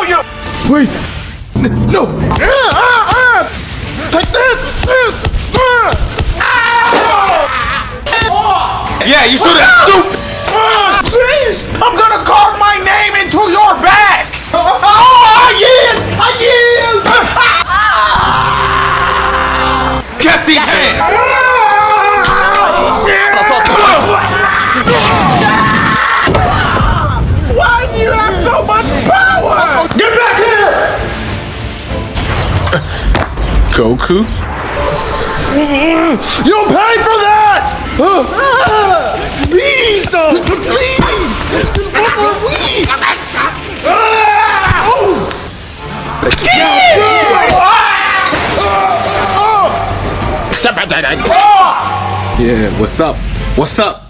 you! Wait. No. Take this. Yeah, you should have stupid. Please. I'm gonna carve my name into your back. I yield. Catch these hands. Why do you have so much power? Get back here! Goku? You'll pay for that! Please! Please! Yeah, what's up? What's up?